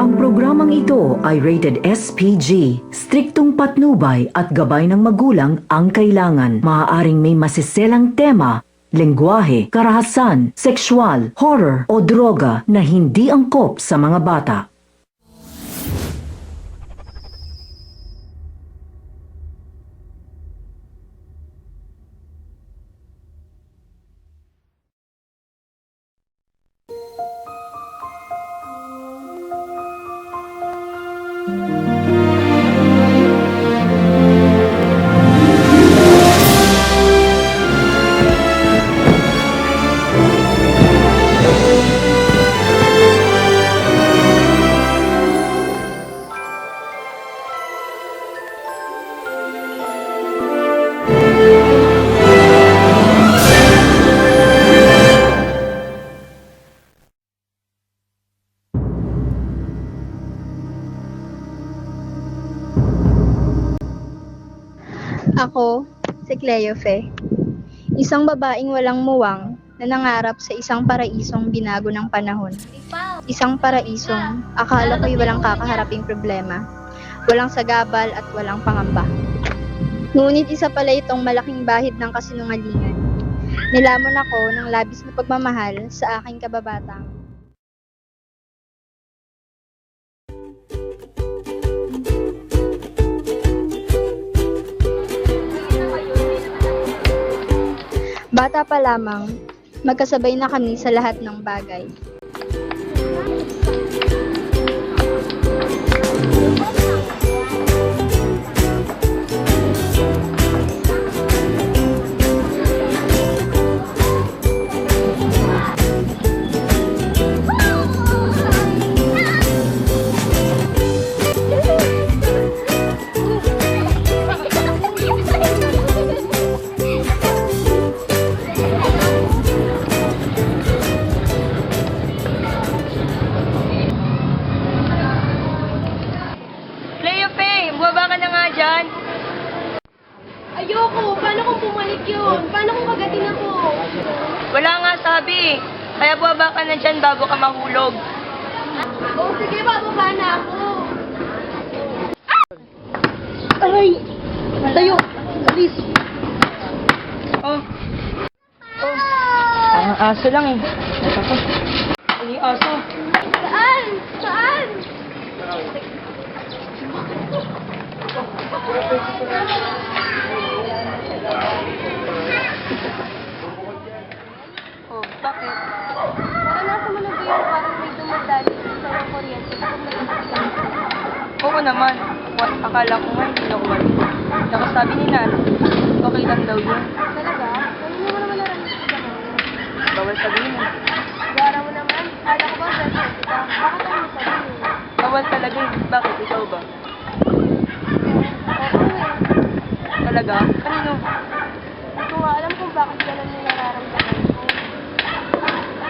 Ang programang ito ay rated SPG. Striktong patnubay at gabay ng magulang ang kailangan. Maaaring may masiselang tema, lengguwahe, karahasan, sexual, horror o droga na hindi angkop sa mga bata. Ako, si Cleofe, isang babaeng walang muwang na nangarap sa isang paraisong binago ng panahon. Isang paraisong akala ko'y walang kakaharaping problema, walang sagabal at walang pangamba. Ngunit isa pala itong malaking bahid ng kasinungalingan. Nilamon ako ng labis na pagmamahal sa aking kababatang. Bata pa lamang, magkasabay na kami sa lahat ng bagay. Bumaba ka na nga dyan. Ayoko! Paano kung pumalik yun? Paano kung kagatin ako? Wala nga sabi. Kaya bumaba ka na dyan bago ka mahulog. Oh, sige, bababa na ako. Aray! Tayo! Please! Oh. Oh. Ang aso lang eh. Ito ko. Ano yung aso? Saan? Saan? Oh, bakit? Naranasan mo na ba yung parang may dumadali sa ng kuryente kapag nagkakasama? Oo naman. Akala ko nga hindi na umalis. Nakasabi ni Nana. Okay lang daw yun. Talaga? Kanino mo naman naranasan mo? Bawal sabihin eh. Gara mo naman. Kala ko ba best friend kita? Bakit tayo sabihin? Bawal talaga eh. Bakit? Ikaw ba? Oo eh. Talaga? Kanino? Hindi ko nga alam kung bakit ganun yung nararamdaman ko.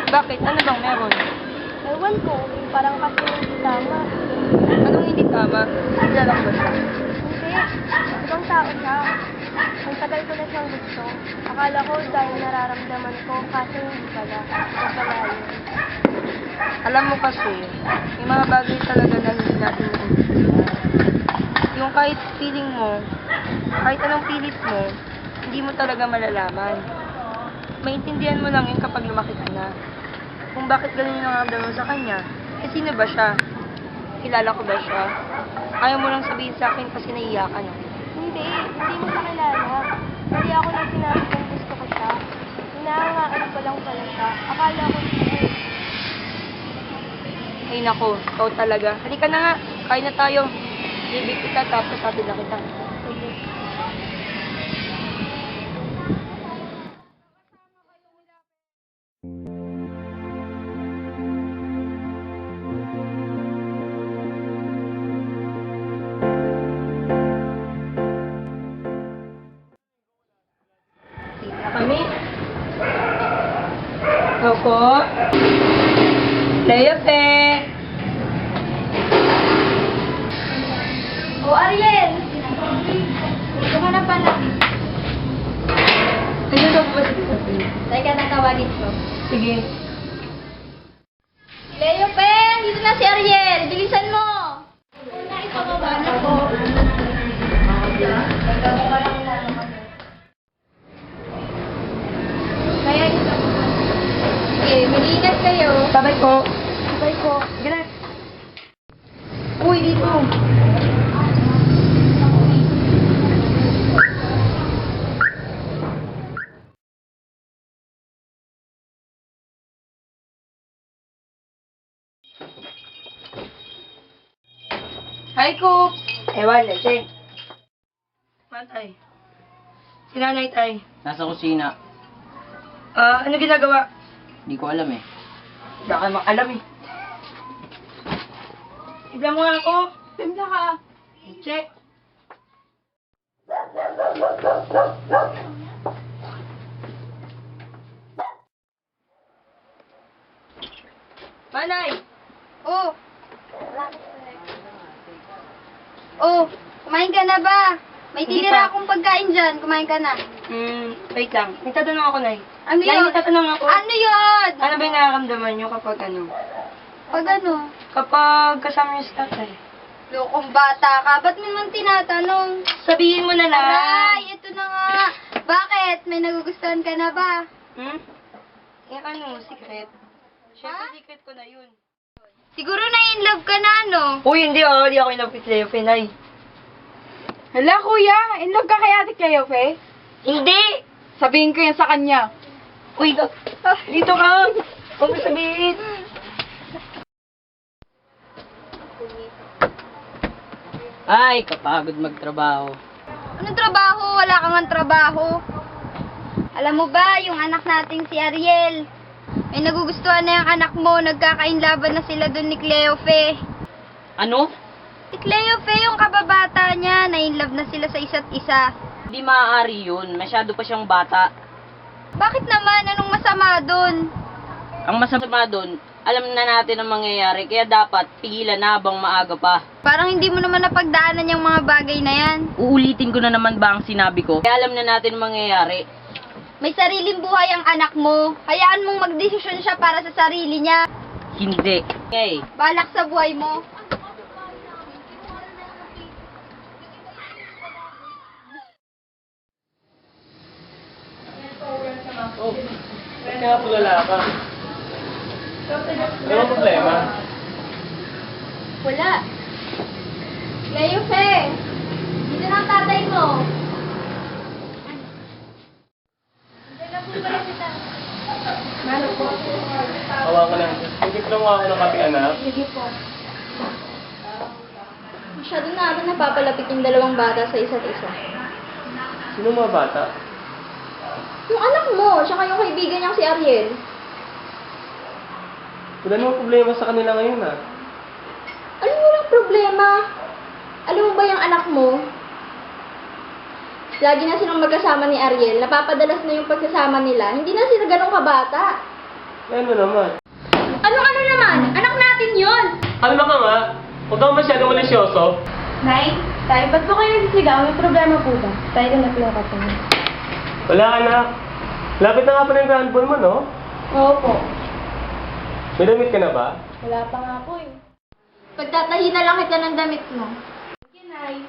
Bakit? Ano bang meron? Ewan ko, parang kasi hindi tama. Anong hindi tama? Kilala ko ba siya? Hindi. Ibang tao siya. Ang tagal ko na siyang gusto. Akala ko dahil nararamdaman ko, kasi hindi pala. Ito pala yun. Alam mo kasi, may mga bagay talaga na hindi natin maintindihan. Yung kahit feeling mo, kahit anong pilit mo, hindi mo talaga malalaman. Maintindihan mo lang yun kapag lumaki ka na. Kung bakit ganun yung nararamdaman mo sa kanya. Eh, sino ba siya? Kilala ko ba siya? Ayaw mo lang sabihin sa akin kasi naiiyak ka na. Hindi mo pa kilala. Hindi ako nang sinabi kung gusto ko siya. Hinahangaan ko lang pala siya. Akala ko hindi. Ay nako, ikaw talaga. Halika na nga, kain na tayo. Bibig kita, tapos sabi na kita. Sige. Kita kami. Ako. Leope. O Ariel! Gusto ka na pala. Ayun daw ba si Sophie? Teka, natawagin ko. Sige. Leo Pe! nandito na si Ariel. Bilisan mo. Kaya sige, mag-iingat kayo. Babay po. Bye po. Ganun. Uy, dito. Hi, Cook! Ewan, Leche. Matay. Si Nanay Tay. Nasa kusina. Ano ginagawa? Hindi ko alam eh. Baka makalam eh. Tignan mo nga ako. Timda ka. Check. Manay! Oh. Oh, kumain ka na ba? May Hindi tinira pa. akong pagkain dyan. Kumain ka na. Wait lang. May tatanong ako, Nay. Ano Nay, yun? may tatanong ako. Ano yun? Ano ba yung nararamdaman nyo kapag ano? Pag ano? Kapag kasama nyo si tatay? Lokong bata ka. Ba't mo naman tinatanong? Sabihin mo na lang. Aray, ito na nga. Bakit? May nagugustuhan ka na ba? Hmm? Eh ano, secret? Siyempre, secret ko na yun. Siguro na-in-love ka na, no? Uy, hindi ako. Hindi ako inapit sa'yo, Pinay. Hala, kuya. In love ka kay Ate Cleofe? Hindi! Sabihin ko yan sa kanya. Uy, dito ka. Huwag mo sabihin. Ay, kapagod magtrabaho. Anong trabaho? Wala kang ang trabaho. Alam mo ba, yung anak nating si Ariel, may nagugustuhan na yung anak mo, nagkakainlaban na sila dun ni Cleofe. Ano? Si Cleofe, yung kababata niya, na-inlove na sila sa isa't isa. Hindi maaari yun. Masyado pa siyang bata. Bakit naman? Anong masama dun? Ang masama doon, alam na natin ang mangyayari. Kaya dapat pigilan na habang maaga pa. Parang hindi mo naman napagdaanan yung mga bagay na yan. Uulitin ko na naman ba ang sinabi ko? Kaya alam na natin ang mangyayari. May sariling buhay ang anak mo. Hayaan mong magdesisyon siya para sa sarili niya. Hindi. Okay. Balak sa buhay mo. Oh, ba't nga pulala ka? Ano ang problema? Wala. Cleofe, dito na ang tatay mo. Hawa ka lang. Bigit lang ako ng kape, anak. Masyado na ako napapalapit yung dalawang bata sa isa't isa. Sino mga bata? Yung anak mo, tsaka yung kaibigan niyang si Ariel. Wala namang problema sa kanila ngayon, ah. Ano walang problema? Alam mo ba yung anak mo? Lagi na silang magkasama ni Ariel. Napapadalas na yung pagkasama nila. Hindi na sila ganun kabata. Ano naman? Ano naman? Anak natin yon. Kalma ka nga. Huwag kang masyadong malisyoso. Nay, tayo, ba't po kayo nagsisigaw? May problema po ba? Tayo na po yung kasama. Wala, anak. Lapit na nga pa ng grand ball mo, no? Oo po. May damit ka na ba? Wala pa nga po eh. Pagtatahi na lang kita ng damit mo. Sige, Nay.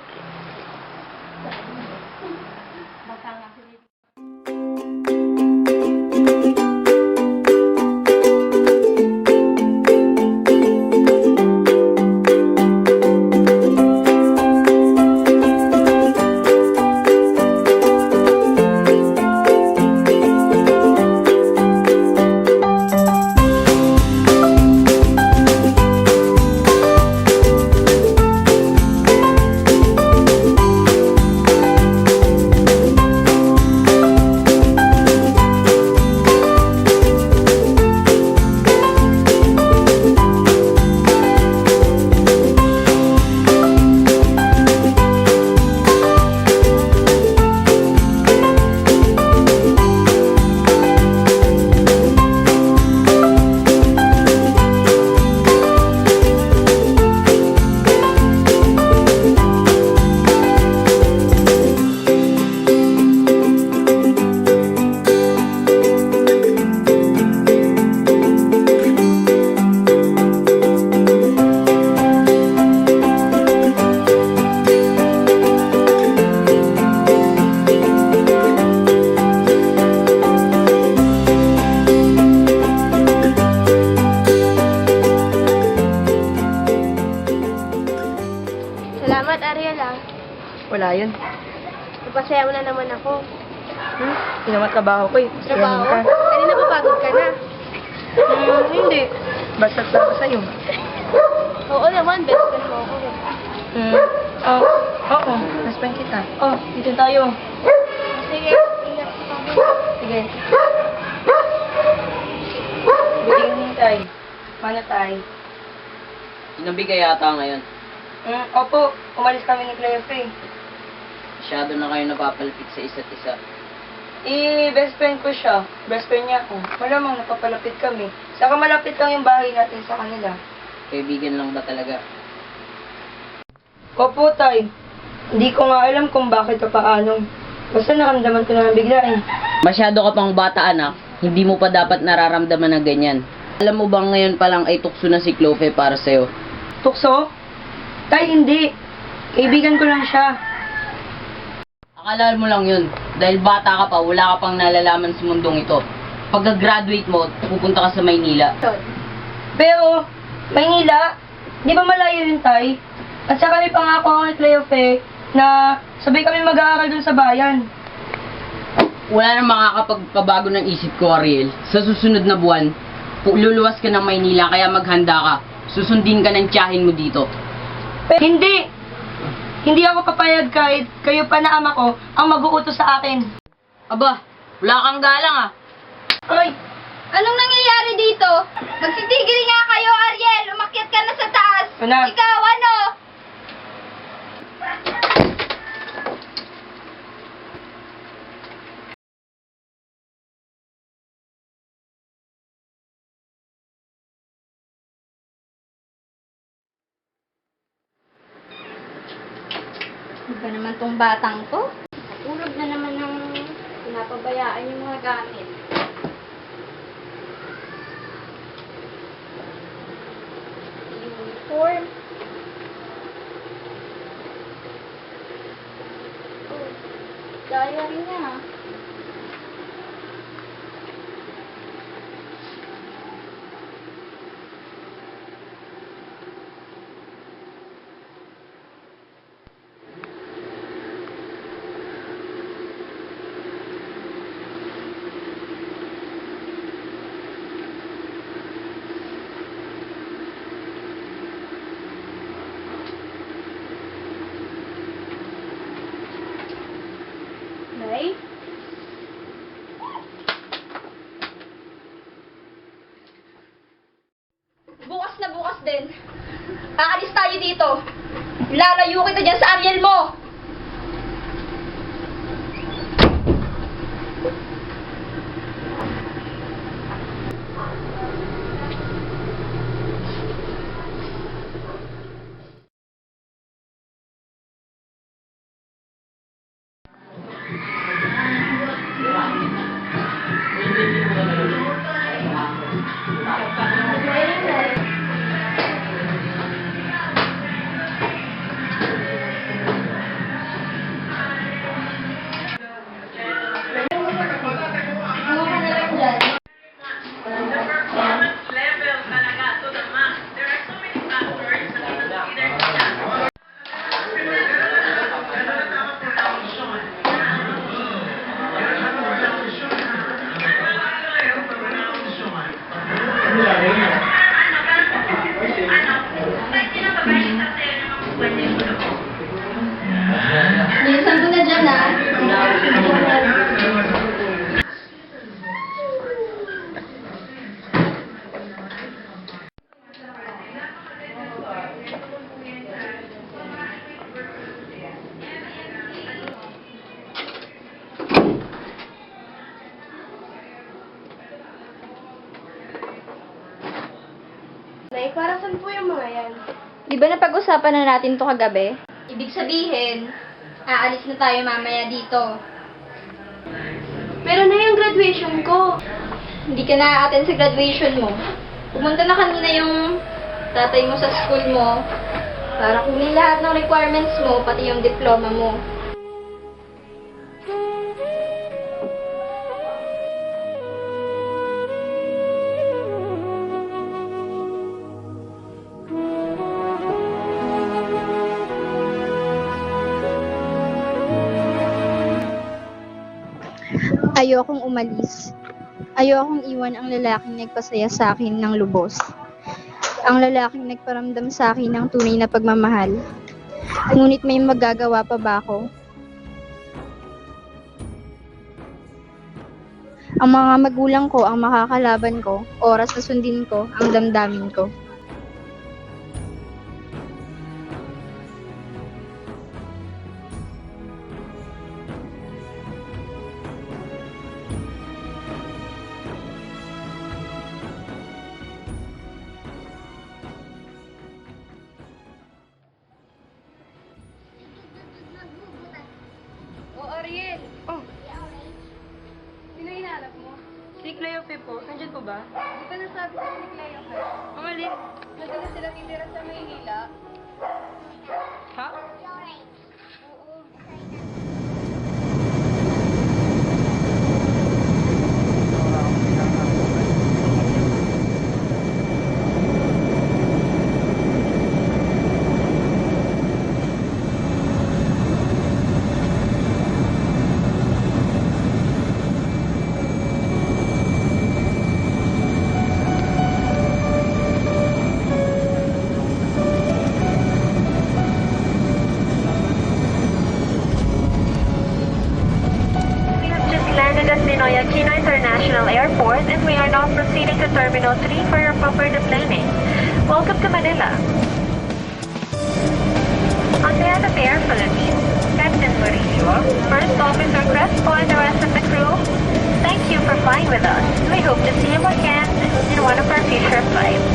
Salamat, Ariel, ah. Wala yun. Napasaya mo na naman ako. Yun naman trabaho ko eh. Trabaho? Ka. Kanina papagod ka na. Hindi. Basta para sa'yo. Oo naman, best friend mo ako. Oo. Best friend kita. Dito tayo. Sige, ingat ka mo. Sige. Bigyan tay. Paano tay? Sinabi ka yata ngayon. Opo. Umalis kami ni Cleo Faye. Masyado na kayo napapalapit sa isa't isa. Best friend ko siya. Best friend niya ako. Malamang napapalapit kami. Saka malapit lang yung bahay natin sa kanila. Kaibigan lang ba talaga? Opo, tay. Hindi ko nga alam kung bakit o paano. Basta naramdaman ko na bigla eh. Masyado ka pang bata, anak. Hindi mo pa dapat nararamdaman na ganyan. Alam mo bang ngayon pa lang ay tukso na si Clove para sa'yo? Tukso? Tay, hindi. Kaibigan ko lang siya. Akala mo lang yun. Dahil bata ka pa, wala ka pang nalalaman sa mundong ito. Pagka-graduate mo, pupunta ka sa Maynila. Pero, Maynila, di ba malayo yun, tay? At saka may pangako ako kay Cleo Faye na sabay kami mag-aaral dun sa bayan. Wala nang makakapagpabago ng isip ko, Ariel. Sa susunod na buwan, luluwas ka ng Maynila, kaya maghanda ka. Susundin ka ng tiyahin mo dito. Hindi! Hindi ako papayag kahit kayo pa na ama ko ang mag-uutos sa akin. Aba, wala kang galang ah. Ay! Anong nangyayari dito? Magsitigil nga kayo, Ariel! Umakyat ka na sa taas! Anak. Ikaw, ano? Ano ba naman tong batang to? Ulog na naman ng pinapabayaan yung mga gamit. Uniform. Oh, diary niya. Nay? Bukas na bukas din. Aalis tayo dito. Ilalayo kita dyan sa Ariel mo. Bilisan mo na dyan, ha? Nay, para saan po yung mga yan? Di ba napag-usapan na natin to kagabi? Ibig sabihin, aalis na tayo mamaya dito. Pero na yung graduation ko. Hindi ka na-attend sa graduation mo. Pumunta na kanina yung tatay mo sa school mo para kunin lahat ng requirements mo, pati yung diploma mo. Ayokong umalis. Ayokong iwan ang lalaking nagpasaya sa akin ng lubos. Ang lalaking nagparamdam sa akin ng tunay na pagmamahal. Ngunit may magagawa pa ba ako? Ang mga magulang ko ang makakalaban ko, oras na sundin ko ang damdamin ko. Oh, Ariel! Oh, Sino hinahanap mo? si Cleo Fe po. Nandyan po ba? Di ba nasabi ko ni Cleo ka? Mga alin? Madalas sila titira sa Maynila. Ha? We have just landed at Ninoy Aquino International Airport and we are now proceeding to Terminal 3 for your proper deplaning. Welcome to Manila. On behalf of Air Philippines, Captain Murillo, First Officer Crespo and the rest of the crew, thank you for flying with us. We hope to see you again in one of our future flights.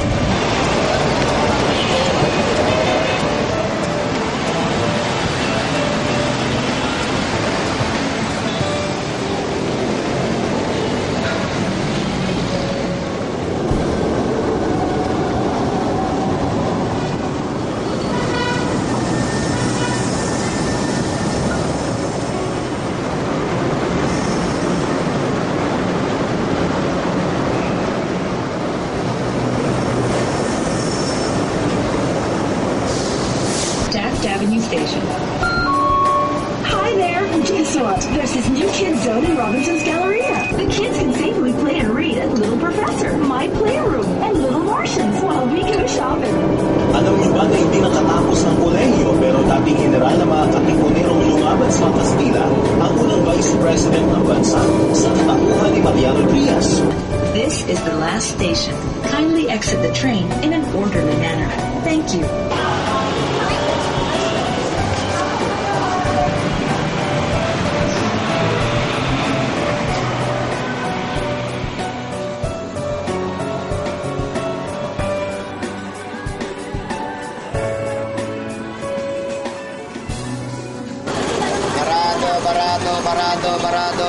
Taft Avenue Station. Hi there! Guess what? There's this new kids zone in Robinson's Galleria. The kids can safely play and read at Little Professor, My Playroom, and Little Martians while we go shopping. Alam niyo ba na hindi nakatapos ng kolehiyo pero dating general na mga katipunerong lumaban sa Kastila ang unang Vice President ng bansa sa katauhan ni Mariano Trias. This is the last station. Kindly exit the train in an orderly manner. Thank you.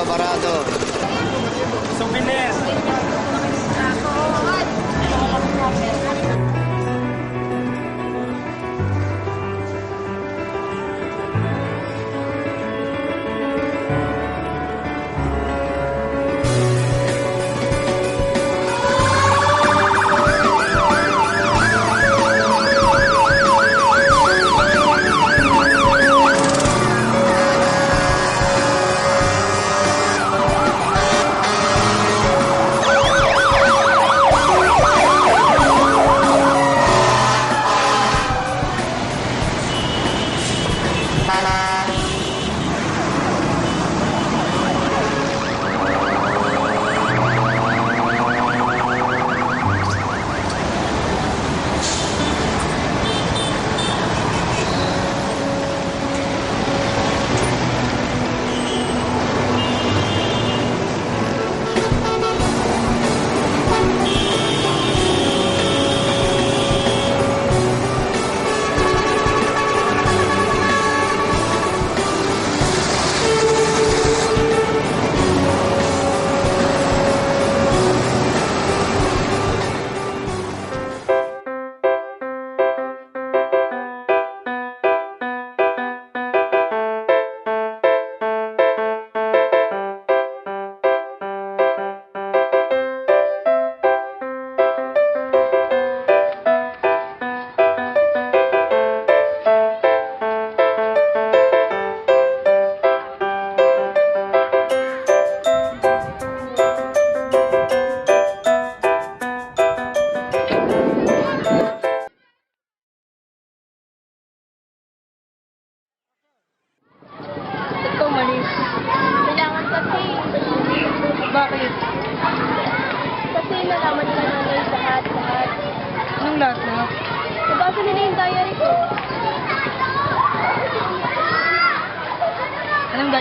Barado. Souvenir!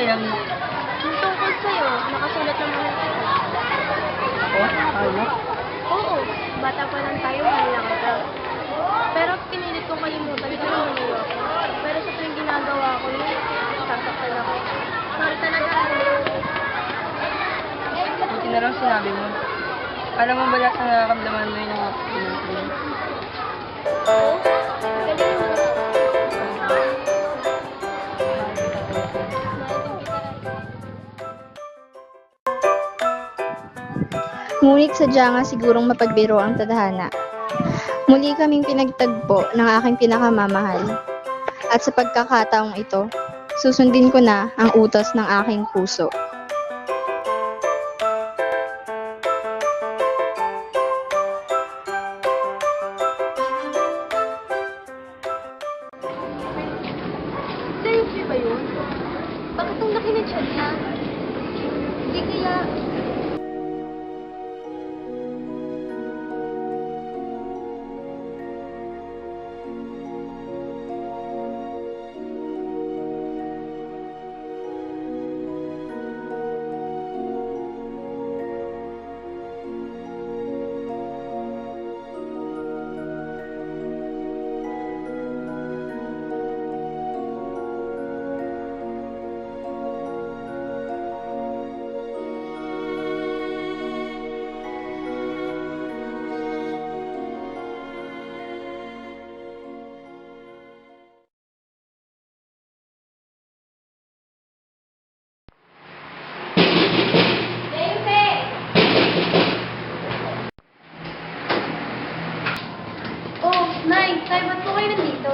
diary? Yung tungkol sa'yo, nakasulat naman ng ito. Ano? Oo, bata pa lang tayo, mahal lang kita. Pero pinilit kong kalimutan ko naman iyo ako. Pero sa tuwing ginagawa ko yun, sasaktan ako. Sorry talaga. Buti na lang sinabi mo. Alam mo ba lahat na nakakamdaman mo yung mga pinag-play? Oo, galing mo. Ngunit sadya nga sigurong mapagbiro ang tadhana. Muli kaming pinagtagpo ng aking pinakamamahal. At sa pagkakataong ito, susundin ko na ang utos ng aking puso. Seryously ba yun? Bakit ang laki ng tiyan niya? Hindi kaya... Oh, Nay, ba't po kayo nandito?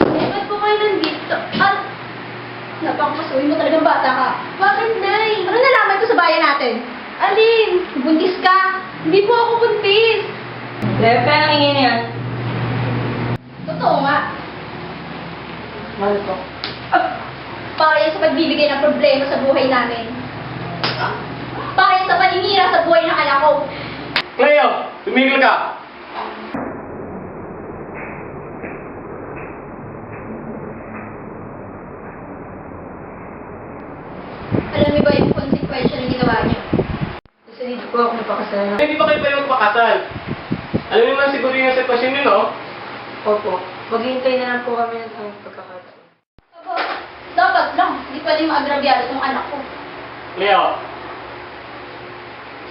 Ba't po kayo nandito? Napakapasuhin mo talagang bata ka. Bakit, Nay? Ano nalaman ko sa bayan natin? Alin? Buntis ka? Hindi po ako buntis. Leo, kaya ang ingin yan. Totoo nga. Mahal ko. Para yan sa pagbibigay ng problema sa buhay namin. Para yan sa paninira sa buhay ng anak ko. Cleo, tumigil ka! Alam niyo ba yung konsekwensya ng ginawa niyo? Kasi dito po ako napakasalanan. Hindi ba kayo pwede magpakasal? Alam niyo naman siguro yung sitwasyon niyo, no? Opo. Maghihintay na lang po kami ng tamang pagkakataon. Dapat lang, hindi pwedeng maagrabyado itong anak ko. Leo.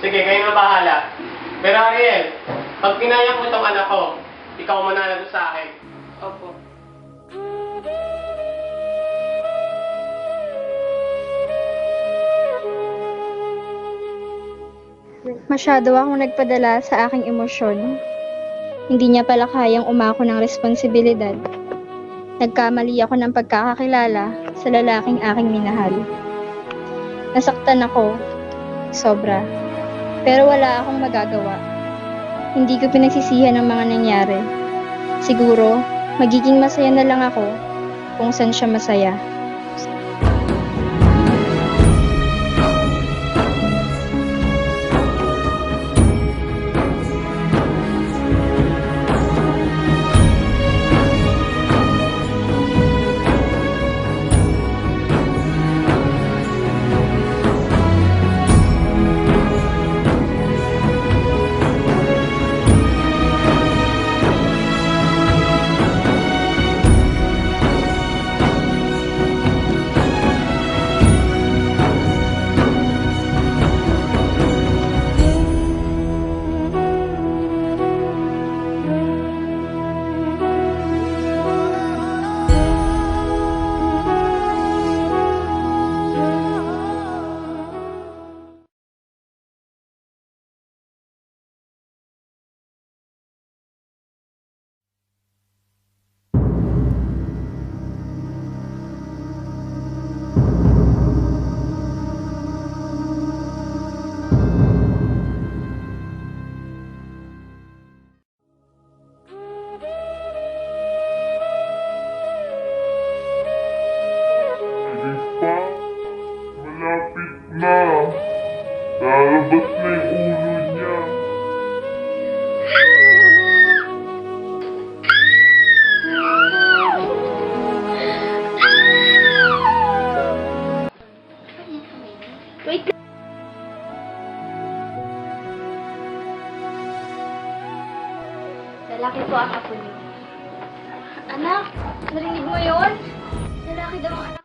Sige, kayo na bahala. Pero Ariel, pag pinayang mo itong anak ko, ikaw mananalo sa akin. Opo. Masyado akong nagpadala sa aking emosyon. Hindi niya pala kayang umako ng responsibilidad. Nagkamali ako ng pagkakakilala sa lalaking aking minahal. Nasaktan ako, sobra. Pero wala akong magagawa. Hindi ko pinagsisihan ang mga nangyari. Siguro, magiging masaya na lang ako kung saan siya masaya. Lalaki po ang apo niyo. Anak, narinig mo yon? Lalaki daw ang anak